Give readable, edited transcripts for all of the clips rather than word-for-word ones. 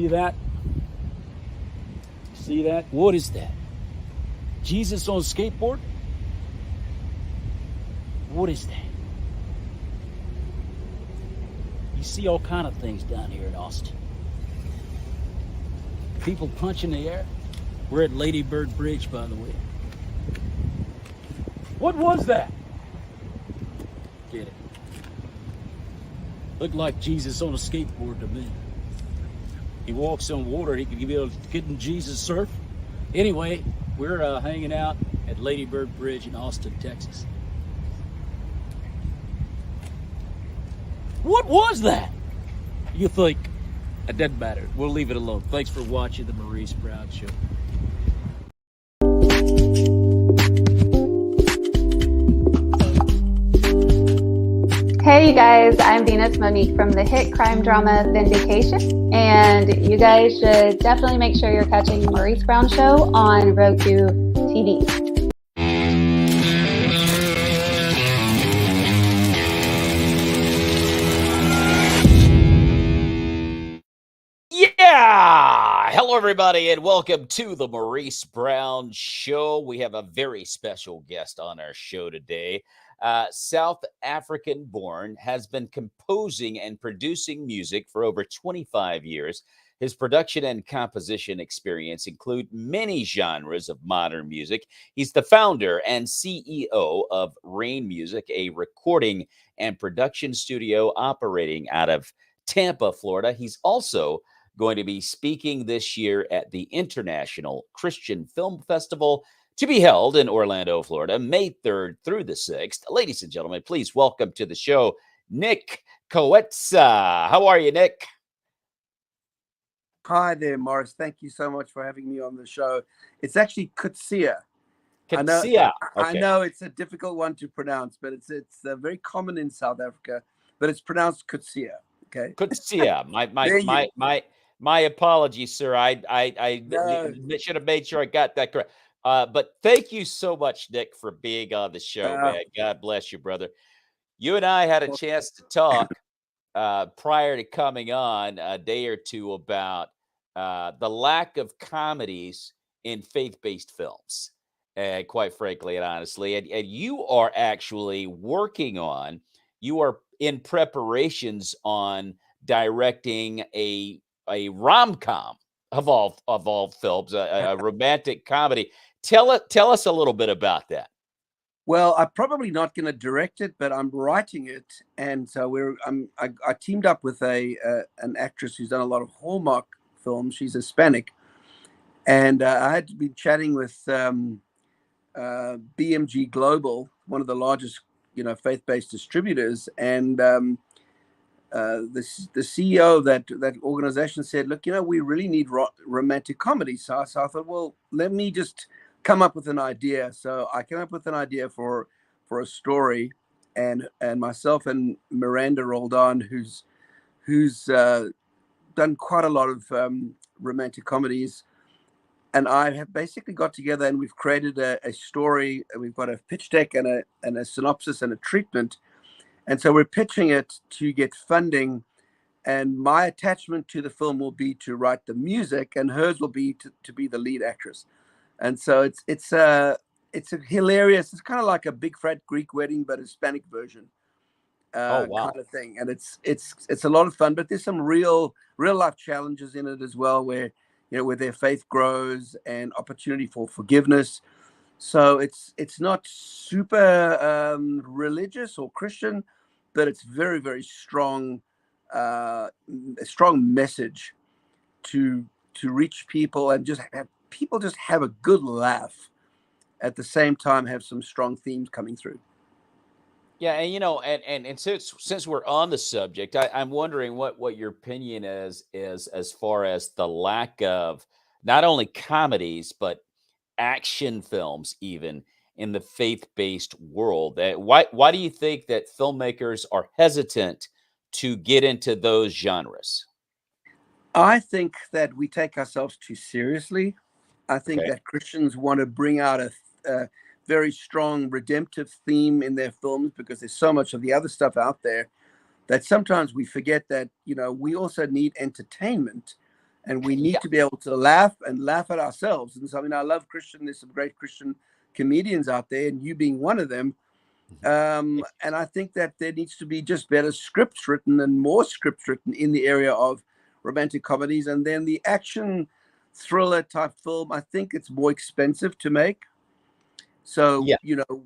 see that? See that? What is that? Jesus on a skateboard? What is that? You see all kind of things down here in Austin. People punching the air. We're at Lady Bird Bridge, by the way. What was that? Get it. Looked like Jesus on a skateboard to me. He walks on water. He could be able to get in Jesus surf. Anyway, we're hanging out at Lady Bird Bridge in Austin, Texas. What was that? You think? It doesn't matter. We'll leave it alone. Thanks for watching the Maurice Brown Show. Hey you guys, I'm Venus Monique from the hit crime drama Vindication, and you guys should definitely make sure you're catching the Maurice Brown Show on Roku TV. Yeah! Hello, everybody, and welcome to the Maurice Brown Show. We have a very special guest on our show today. South African born, has been composing and producing music for over 25 years. His production and composition experience include many genres of modern music. He's the founder and CEO of Rain Music, a recording and production studio operating out of Tampa, Florida. He's also going to be speaking this year at the International Christian Film Festival, to be held in Orlando, Florida, May 3rd through the 6th. Ladies and gentlemen, please welcome to the show, Nick Coetzee. How are you, Nick? Hi there, Maurice. Thank you so much for having me on the show. It's actually Coetzee. Coetzee. I Okay. know it's a difficult one to pronounce, but it's very common in South Africa, but it's pronounced Coetzee. Okay. Coetzee. My apologies, sir. I No. should have made sure I got that correct. But thank you so much, Nick, for being on the show, man. God bless you, brother. You and I had a chance to talk prior to coming on a day or two about the lack of comedies in faith-based films, quite frankly and honestly. And you are actually you are in preparations on directing a rom-com of all films, a romantic comedy. Tell us a little bit about that. Well, I'm probably not going to direct it, but I'm writing it, and so I teamed up with an actress who's done a lot of Hallmark films. She's Hispanic, and I had been chatting with BMG Global, one of the largest, faith-based distributors, and the CEO of that organization said, "Look, we really need romantic comedy." So I thought, well, let me just come up with an idea. So I came up with an idea for a story, and myself and Miranda Roldan, who's done quite a lot of romantic comedies, and I have basically got together and we've created a story. We've got a pitch deck and a synopsis and a treatment. And so we're pitching it to get funding, and my attachment to the film will be to write the music, and hers will be to be the lead actress. And so it's a hilarious. It's kind of like a big fat Greek wedding, but Hispanic version, Oh, wow. kind of thing. And it's a lot of fun, but there's some real life challenges in it as well, where where their faith grows and opportunity for forgiveness. So it's not super religious or Christian, but it's very, very strong, a strong message to reach people and just have people just have a good laugh. At the same time, have some strong themes coming through. Yeah, and since we're on the subject, I'm wondering what your opinion is as far as the lack of not only comedies but action films, even in the faith-based world. Why do you think that filmmakers are hesitant to get into those genres? I think that we take ourselves too seriously. I think Okay. that Christians want to bring out a very strong redemptive theme in their films because there's so much of the other stuff out there that sometimes we forget that we also need entertainment, and we need Yeah. to be able to laugh at ourselves. And so, I mean, I love Christian. There's some great Christian comedians out there, and you being one of them. And I think that there needs to be just better scripts written and more scripts written in the area of romantic comedies. And then the action thriller type film, I think it's more expensive to make. So, Yeah. you know,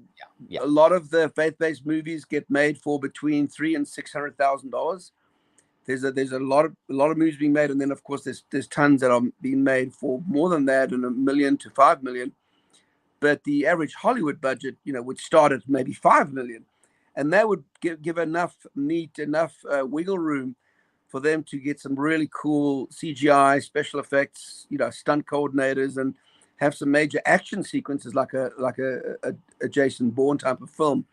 Yeah. a lot of the faith-based movies get made for between $300,000 and $600,000. There's a lot of movies being made, and then of course there's tons that are being made for more than that, and $1 million to $5 million. But the average Hollywood budget, you know, would start at maybe $5 million, and that would give enough meat, enough wiggle room for them to get some really cool CGI, special effects, you know, stunt coordinators, and have some major action sequences like a Jason Bourne type of film.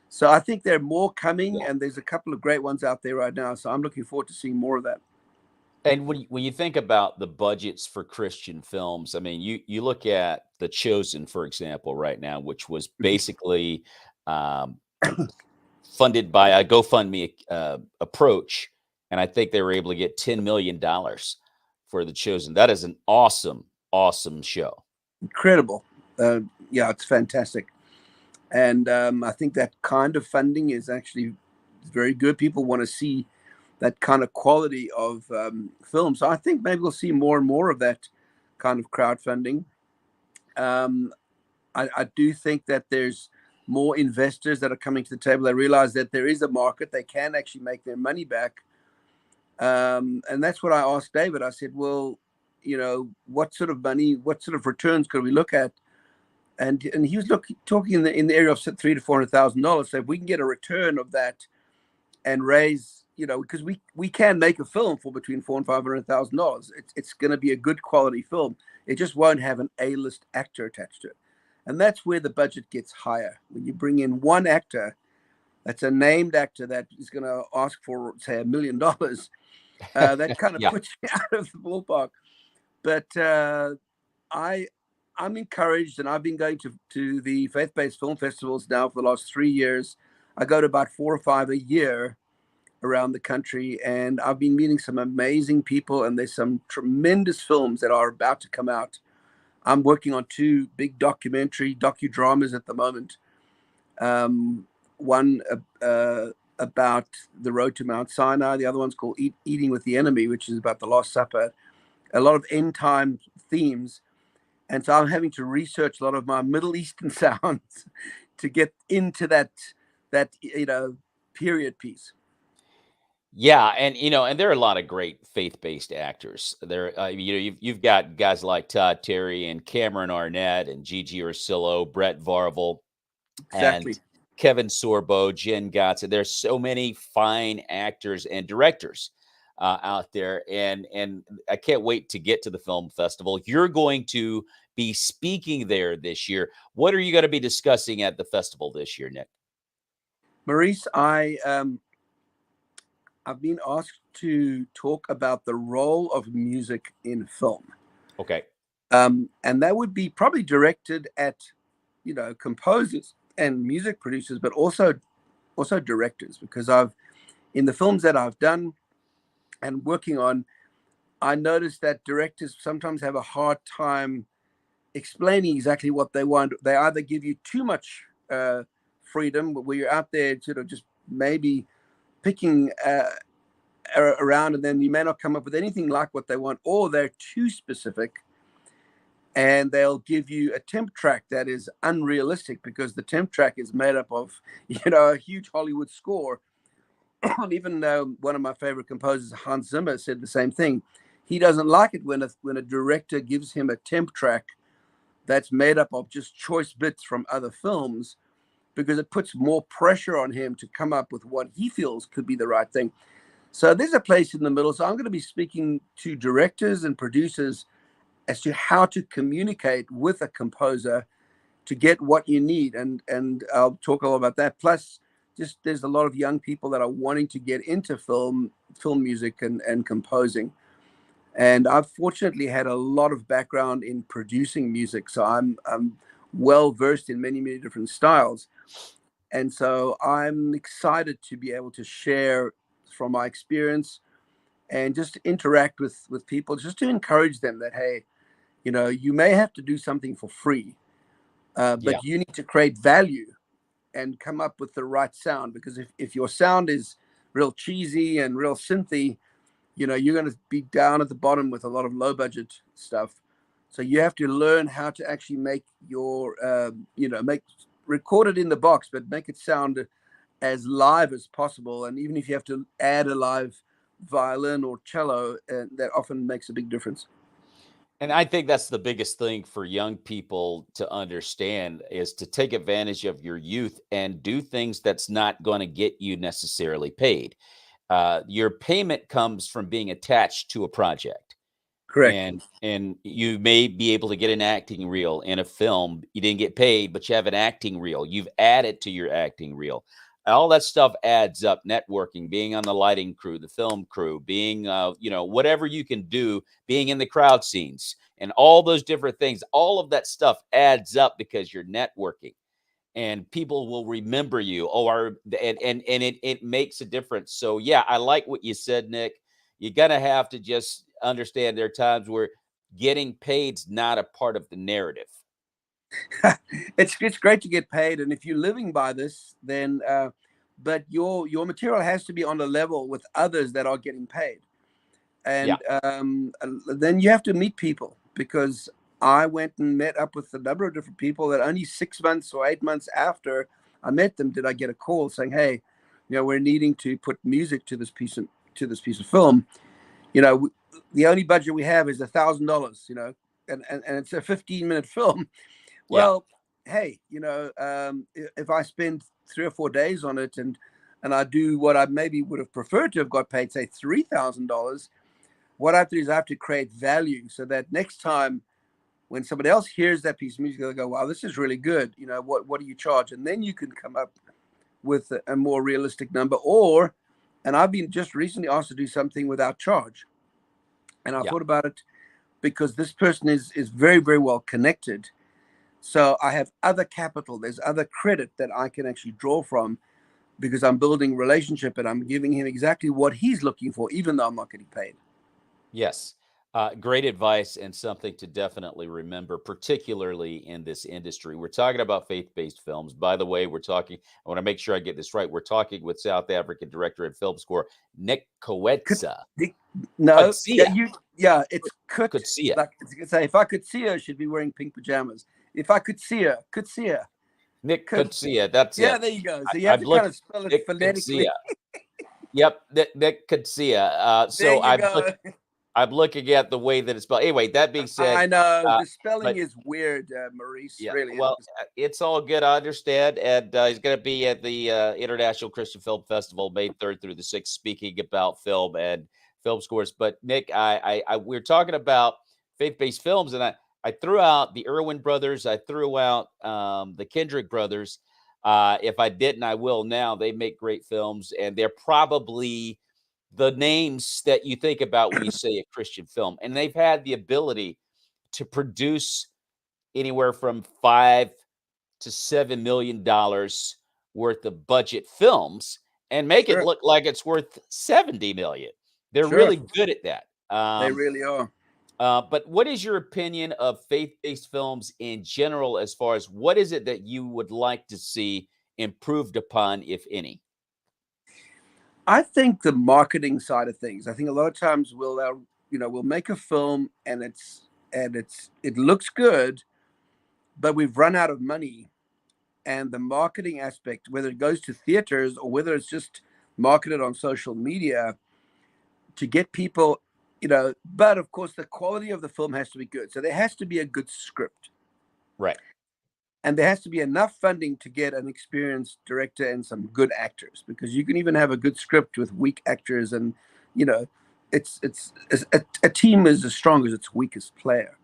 So I think there are more coming, and there's a couple of great ones out there right now. So I'm looking forward to seeing more of that. And when you think about the budgets for Christian films, I mean, you look at The Chosen, for example, right now, which was basically um, funded by a GoFundMe approach, and I think they were able to get $10 million for The Chosen. That is an awesome, awesome show. Incredible. Yeah, it's fantastic. And I think that kind of funding is actually very good. People want to see that kind of quality of film. So I think maybe we'll see more and more of that kind of crowdfunding. I do think that there's more investors that are coming to the table. They realize that there is a market. They can actually make their money back. And that's what I asked David. I said, well, you know, what sort of money, what sort of returns could we look at? And he was talking in the area of $300,000 to $400,000. So if we can get a return of that and raise, you know, because we can make a film for between $400,000 and $500,000. It's going to be a good quality film. It just won't have an A-list actor attached to it, and that's where the budget gets higher. When you bring in one actor, that's a named actor that is going to ask for, say, $1 million. That kind of Yeah. puts you out of the ballpark. But I'm encouraged, and I've been going to the faith-based film festivals now for the last 3 years. I go to about 4 or 5 a year around the country, and I've been meeting some amazing people, and there's some tremendous films that are about to come out. I'm working on 2 big docudramas at the moment. One about the road to Mount Sinai. The other one's called Eating with the Enemy, which is about the Last Supper. A lot of end time themes. And so I'm having to research a lot of my Middle Eastern sounds to get into that you know, period piece. Yeah, and there are a lot of great faith-based actors. There, you've got guys like Todd Terry and Cameron Arnett and Gigi Ursillo, Brett Varvel, and Exactly. Kevin Sorbo, Jen Gotza. There's so many fine actors and directors out there, and I can't wait to get to the film festival. You're going to be speaking there this year. What are you going to be discussing at the festival this year, Nick? Maurice, I've been asked to talk about the role of music in film. Okay. And that would be probably directed at, you know, composers and music producers, but also directors, because in the films that I've done and working on, I noticed that directors sometimes have a hard time explaining exactly what they want. They either give you too much freedom, where you're out there sort of just maybe picking around, and then you may not come up with anything like what they want, or they're too specific, and they'll give you a temp track that is unrealistic, because the temp track is made up of, you know, a huge Hollywood score. And even one of my favorite composers, Hans Zimmer, said the same thing. He doesn't like it when a director gives him a temp track that's made up of just choice bits from other films, because it puts more pressure on him to come up with what he feels could be the right thing. So there's a place in the middle. So I'm going to be speaking to directors and producers as to how to communicate with a composer to get what you need. And I'll talk a lot about that. Plus, just there's a lot of young people that are wanting to get into film music and composing. And I've fortunately had a lot of background in producing music. So I'm well versed in many, many different styles. And so I'm excited to be able to share from my experience and just interact with people, just to encourage them that, hey, you know, you may have to do something for free, Yeah. but you need to create value and come up with the right sound. Because if your sound is real cheesy and real synthy, you know, you're going to be down at the bottom with a lot of low budget stuff. So you have to learn how to actually make your, you know, record it in the box, but make it sound as live as possible. And even if you have to add a live violin or cello, that often makes a big difference. And I think that's the biggest thing for young people to understand is to take advantage of your youth and do things that's not going to get you necessarily paid. Your payment comes from being attached to a project. Correct. And you may be able to get an acting reel in a film. You didn't get paid, but you have an acting reel. You've added to your acting reel. All that stuff adds up. Networking, being on the lighting crew, the film crew, being you know, whatever you can do, being in the crowd scenes, and all those different things. All of that stuff adds up because you're networking, and people will remember you. And it makes a difference. So yeah, I like what you said, Nick. You're gonna have to just understand there are times where getting paid's not a part of the narrative. It's great to get paid, and if you're living by this, then but your material has to be on a level with others that are getting paid. Yeah. And then you have to meet people, because I went and met up with a number of different people that only 6 months or 8 months after I met them did I get a call saying, hey, you know, we're needing to put music to this piece of film. You know, the only budget we have is $1,000, you know, and it's a 15-minute film. Yeah. Well, hey, you know, if I spend 3 or 4 days on it, and I do what I maybe would have preferred to have got paid, say $3,000, what I have to do is I have to create value, so that next time when somebody else hears that piece of music, they'll go, wow, this is really good. You know, what do you charge? And then you can come up with a more realistic number. And I've been just recently asked to do something without charge. And I Yeah. thought about it, because this person is very, very well connected. So I have other capital. There's other credit that I can actually draw from, because I'm building relationship and I'm giving him exactly what he's looking for, even though I'm not getting paid. Yes. Great advice, and something to definitely remember, particularly in this industry. We're talking about faith-based films. By the way, I want to make sure I get this right. We're talking with South African director and film score, Nick Coetzee. No, Coetzee. it's could Coetzee. like it's say, if I could see her, she'd be wearing pink pajamas. If I could see her, could see her. Nick Coetzee. That's Yeah, it. there you go. So you have I've to kind looked of spell it Nick phonetically. Coetzee. Yep, Nick Coetzee. There So you go. I'm looking at the way that it's spelled. Anyway, that being said, I know uh, the spelling but is weird, Maurice. yeah, Really well, is. it's all good. I understand, and he's going to be at the International Christian Film Festival, May 3rd through the 6th, speaking about film and film scores. But Nick, we're talking about faith-based films, and I threw out the Irwin brothers. I threw out the Kendrick brothers. If I didn't, I will now. They make great films, and they're probably the names that you think about when you say a Christian film. And they've had the ability to produce anywhere from $5 to $7 million worth of budget films and make it Sure, look like it's worth 70 million. They're sure, really good at that. they really are. But what is your opinion of faith-based films in general, as far as what is it that you would like to see improved upon, if any? I think the marketing side of things. I think a lot of times we'll make a film, and it looks good, but we've run out of money, and the marketing aspect, whether it goes to theaters or whether it's just marketed on social media to get people, you know. But of course, the quality of the film has to be good. So there has to be a good script, Right. and there has to be enough funding to get an experienced director and some good actors, because you can even have a good script with weak actors, and you know, it's a team is as strong as its weakest player.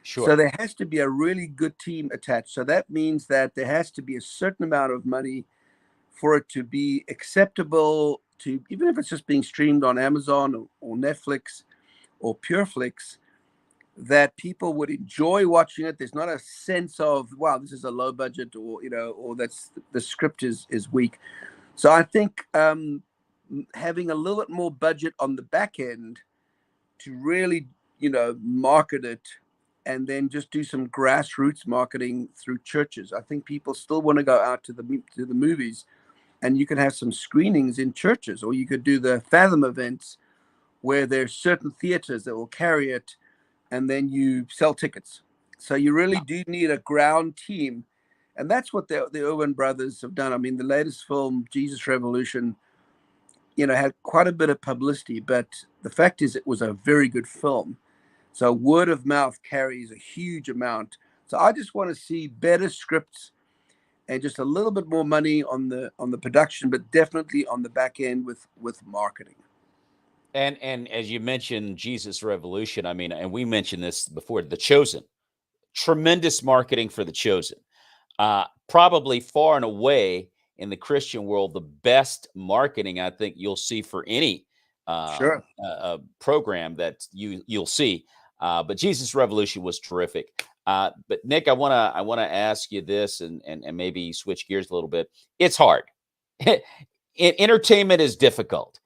So Sure. there has to be a really good team attached. So that means that there has to be a certain amount of money for it to be acceptable to, even if it's just being streamed on Amazon or Netflix or Pureflix, that people would enjoy watching it. There's not a sense of, wow, this is a low budget, or, you know, or that's the script is weak. So I think having a little bit more budget on the back end to really, you know, market it, and then just do some grassroots marketing through churches. I think people still want to go out to the movies, and you can have some screenings in churches, or you could do the Fathom events where there's certain theaters that will carry it, and then you sell tickets. So you really do need a ground team, and that's what the Irwin brothers have done. I mean, the latest film, Jesus Revolution, you know, had quite a bit of publicity, but the fact is it was a very good film. So word of mouth carries a huge amount. So I just want to see better scripts and just a little bit more money on the production, but definitely on the back end with marketing. And as you mentioned, Jesus Revolution, I mean, and we mentioned this before, The Chosen, tremendous marketing for The Chosen. Probably far and away in the Christian world, the best marketing I think you'll see for any Sure. program that you'll see. But Jesus Revolution was terrific. But Nick, I wanna ask you this, and maybe switch gears a little bit. It's hard. Entertainment is difficult.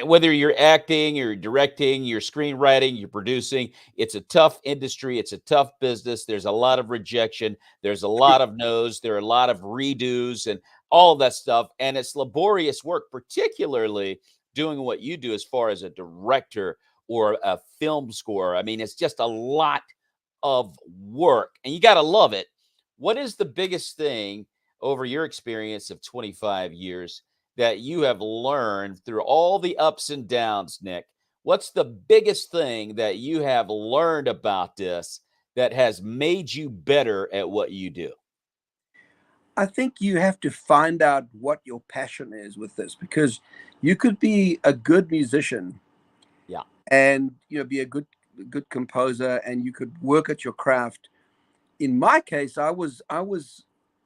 Whether you're acting, you're directing, you're screenwriting, you're producing, it's a tough industry. It's a tough business. There's a lot of rejection. There's a lot of no's. There are a lot of redos and all of that stuff. And it's laborious work, particularly doing what you do as far as a director or a film score. I mean, it's just a lot of work, and you got to love it. What is the biggest thing over your experience of 25 years that you have learned through all the ups and downs, Nick? What's the biggest thing that you have learned about this that has made you better at what you do? I think you have to find out what your passion is with this, because you could be a good musician, Yeah. and you know, be a good composer, and you could work at your craft. In my case, I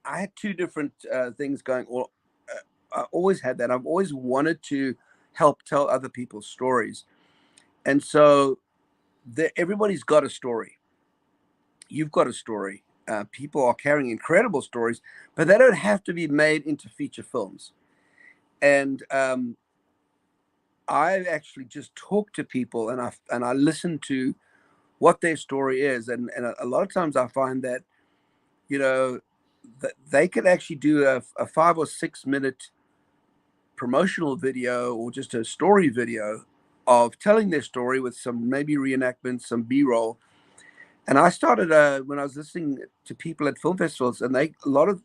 had two different things going. Or I always had that. I've always wanted to help tell other people's stories, and so everybody's got a story. You've got a story. People are carrying incredible stories, but they don't have to be made into feature films. And I actually just talk to people, and I listen to what their story is, and a lot of times I find that, you know, that they could actually do a 5 or 6 minute promotional video, or just a story video of telling their story with some maybe reenactments, some B-roll. And I started when I was listening to people at film festivals, and a lot of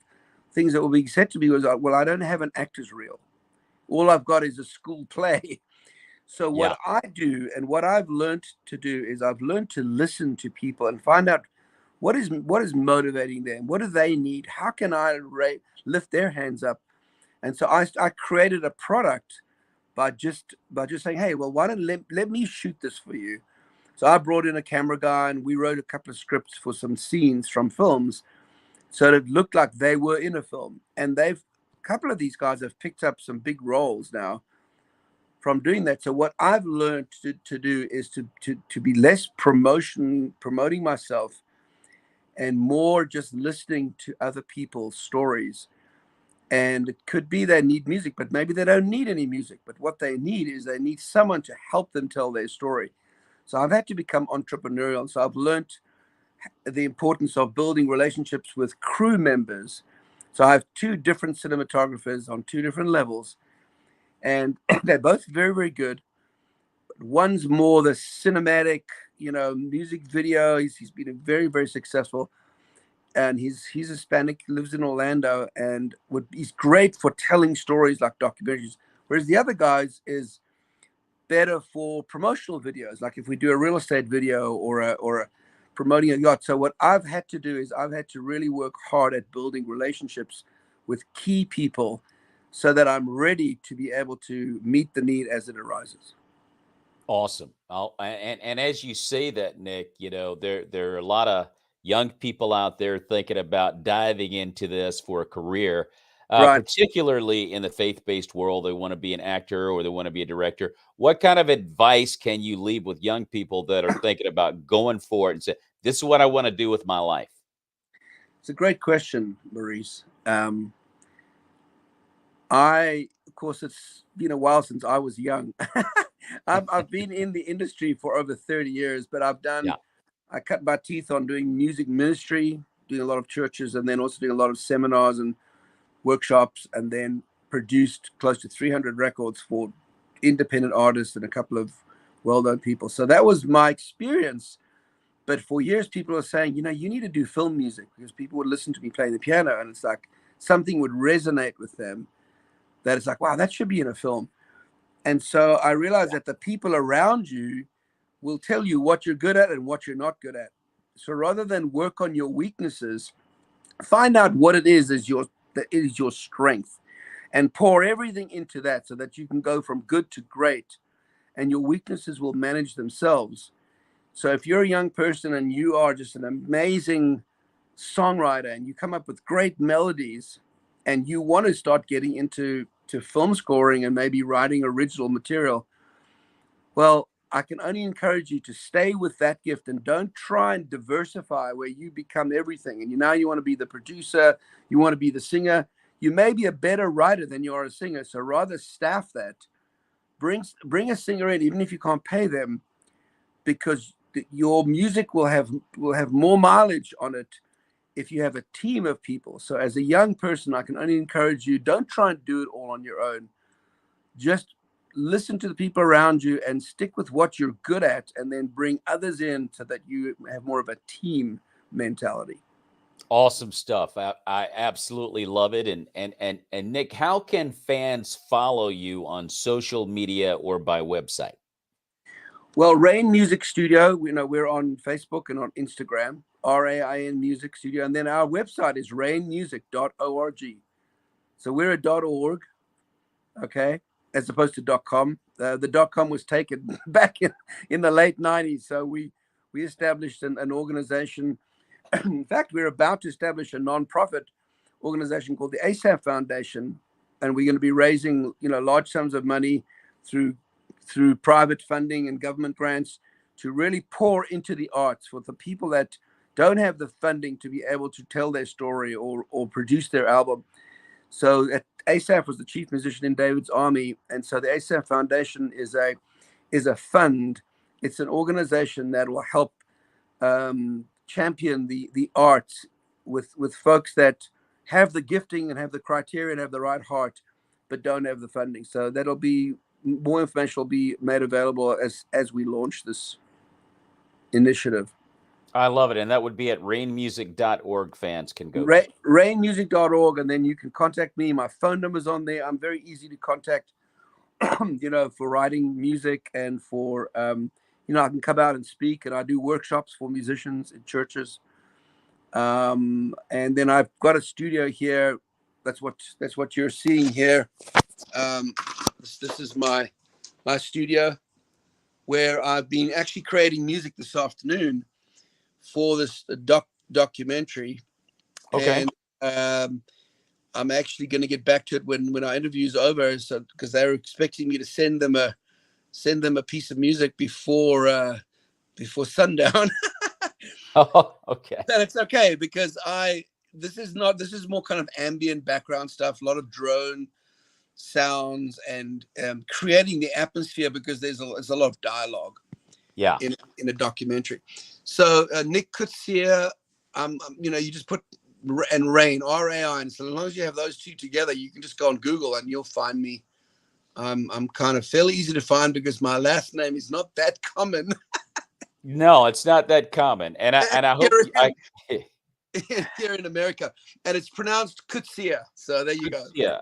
things that were being said to me was, well, I don't have an actor's reel. All I've got is a school play. So Yeah. what I do, and what I've learned to do, is I've learned to listen to people and find out what is motivating them. What do they need? How can I lift their hands up? And so I created a product by just saying, hey, well, why don't let me shoot this for you? So I brought in a camera guy, and we wrote a couple of scripts for some scenes from films, so that it looked like they were in a film. And a couple of these guys have picked up some big roles now from doing that. So what I've learned to do is to be less promoting myself, and more just listening to other people's stories. And it could be they need music, but maybe they don't need any music. But what they need is they need someone to help them tell their story. So I've had to become entrepreneurial. So I've learned the importance of building relationships with crew members. So I have two different cinematographers on two different levels, and they're both very, very good. One's more the cinematic, you know, music video. He's been very, very successful, and he's Hispanic, lives in Orlando, and he's great for telling stories like documentaries. Whereas the other guys is better for promotional videos, like if we do a real estate video, or a promoting a yacht. So what I've had to do is I've had to really work hard at building relationships with key people, so that I'm ready to be able to meet the need as it arises. Awesome. And as you say that, Nick, you know, there are a lot of young people out there thinking about diving into this for a career, Right. particularly in the faith-based world. They want to be an actor, or they want to be a director. What kind of advice can you leave with young people that are thinking about going for it and say, "This is what I want to do with my life"? It's a great question, Maurice. I of course, it's been a while since I was young. I've been in the industry for over 30 years, but I cut my teeth on doing music ministry, doing a lot of churches, and then also doing a lot of seminars and workshops, and then produced close to 300 records for independent artists and a couple of well-known people. So that was my experience. But for years, people were saying, you need to do film music, because people would listen to me playing the piano, and it's like something would resonate with them that it's like, wow, that should be in a film. And so I realized that the people around you will tell you what you're good at and what you're not good at. So rather than work on your weaknesses, find out what it is that is your strength, and pour everything into that so that you can go from good to great, and your weaknesses will manage themselves. So if you're a young person and you are just an amazing songwriter and you come up with great melodies and you want to start getting into film scoring and maybe writing original material, well, I can only encourage you to stay with that gift and don't try and diversify where you become everything. And now you want to be the producer, you want to be the singer. You may be a better writer than you are a singer. So rather staff that. Bring a singer in, even if you can't pay them, because your music will have more mileage on it if you have a team of people. So as a young person, I can only encourage you, don't try and do it all on your own. Just listen to the people around you and stick with what you're good at, and then bring others in so that you have more of a team mentality. Awesome stuff. I absolutely love it. And Nick, how can fans follow you on social media or by website? Well, Rain Music Studio, we're on Facebook and on Instagram, RAIN Music Studio. And then our website is rainmusic.org. So we're a .org, okay, as opposed to .com. The .com was taken back in the late 90s. So we established an organization. In fact, we're about to establish a nonprofit organization called the ASAP Foundation. And we're going to be raising, large sums of money through private funding and government grants to really pour into the arts for the people that don't have the funding to be able to tell their story or produce their album. So ASAP was the chief musician in David's Army. And so the ASAP Foundation is a fund. It's an organization that will help champion the arts with folks that have the gifting and have the criteria and have the right heart, but don't have the funding. So that'll be more information will be made available as we launch this initiative. I love it. And that would be at rainmusic.org. Fans can go rainmusic.org, and then you can contact me. My phone number's on there. I'm very easy to contact, for writing music and for, I can come out and speak, and I do workshops for musicians in churches. And then I've got a studio here. That's what you're seeing here. This is my studio, where I've been actually creating music this afternoon for this documentary. Okay. And I'm actually going to get back to it when our interview's over, so because they were expecting me to send them a piece of music before sundown. Oh, okay. But it's okay, because this is more kind of ambient background stuff, a lot of drone sounds, and creating the atmosphere, because there's a lot of dialogue in a documentary. So Nick Coetzee, you just put and Rain, RAIN. So as long as you have those two together, you can just go on Google and you'll find me. I'm kind of fairly easy to find because my last name is not that common. No, it's not that common. And I hope here in America, and it's pronounced Coetzee. So there you go. Yeah.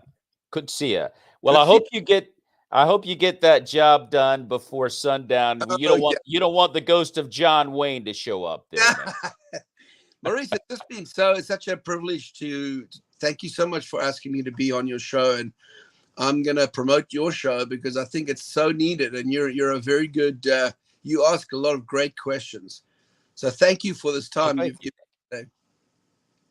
Coetzee. Well, I hope you get that job done before sundown. You don't want the ghost of John Wayne to show up there. Maurice, it's such a privilege to thank you so much for asking me to be on your show, and I'm going to promote your show because I think it's so needed, and you're a very good you ask a lot of great questions. So thank you for this time you've given today.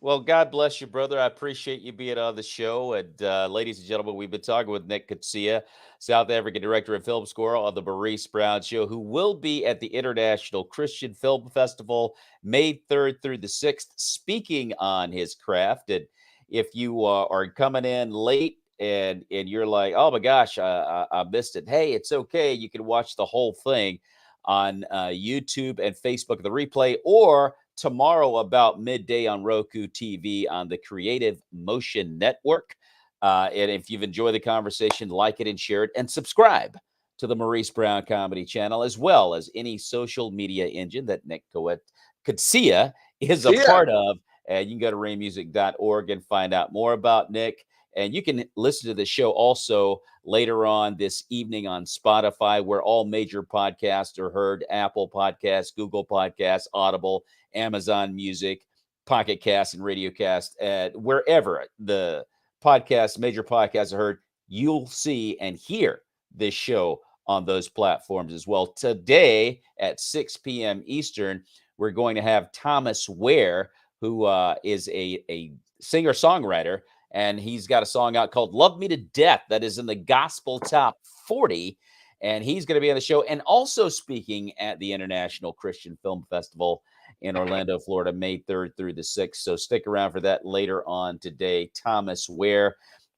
Well, God bless you, brother. I appreciate you being on the show. And ladies and gentlemen, we've been talking with Nick Coetzee, South African director of film score on the Maurice Brown Show, who will be at the International Christian Film Festival May 3rd through the 6th, speaking on his craft. And if you are coming in late and you're like, oh my gosh, I missed it. Hey, it's okay. You can watch the whole thing on YouTube and Facebook, the replay, or tomorrow about midday on Roku TV on the Creative Motion Network. And if you've enjoyed the conversation, like it and share it, and subscribe to the Maurice Brown Comedy Channel, as well as any social media engine that Nick Coetzee is a part of. And you can go to raymusic.org and find out more about Nick. And you can listen to the show also later on this evening on Spotify, where all major podcasts are heard: Apple Podcasts, Google Podcasts, Audible, Amazon Music, Pocket Cast, and Radio Cast. Wherever the major podcasts are heard, you'll see and hear this show on those platforms as well. Today at 6 p.m. Eastern, we're going to have Thomas Ware, who is a singer-songwriter, and he's got a song out called Love Me to Death that is in the Gospel Top 40, and he's going to be on the show and also speaking at the International Christian Film Festival in Orlando, Florida, May 3rd through the 6th. So stick around for that later on today. Thomas Ware.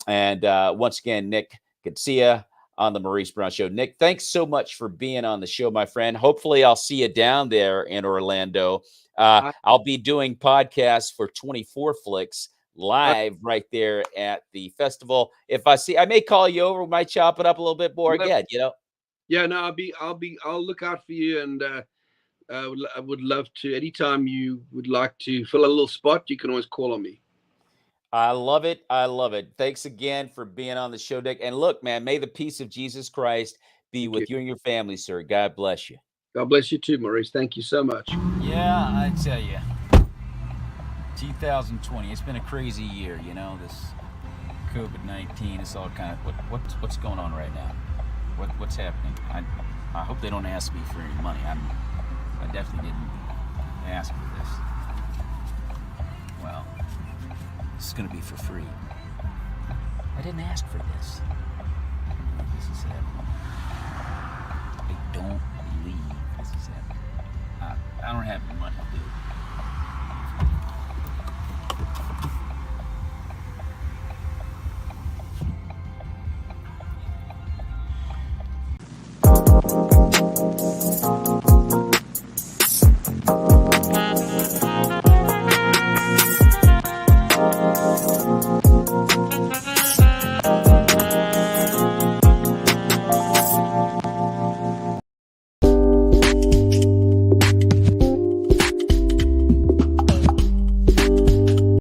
And once again, Nick Coetzee on the Maurice Brown Show. Nick, thanks so much for being on the show, my friend. Hopefully I'll see you down there in Orlando. I'll be doing podcasts for 24 Flicks live right there at the festival. If I may call you over, we might chop it up a little bit more again, you know? Yeah, no, I'll look out for you, and I would love to. Anytime you would like to fill a little spot, you can always call on me. I love it. I love it. Thanks again for being on the show, Nick. And look, man, may the peace of Jesus Christ be with you and your family, sir. God bless you. God bless you too, Maurice. Thank you so much. Yeah, I tell you, 2020, it's been a crazy year, you know, this COVID-19, it's all kind of, what's going on right now? What's happening? I hope they don't ask me for any money. I definitely didn't ask for this. Well, this is going to be for free. I didn't ask for this. This is happening. I don't believe this is happening. I don't have any money, dude.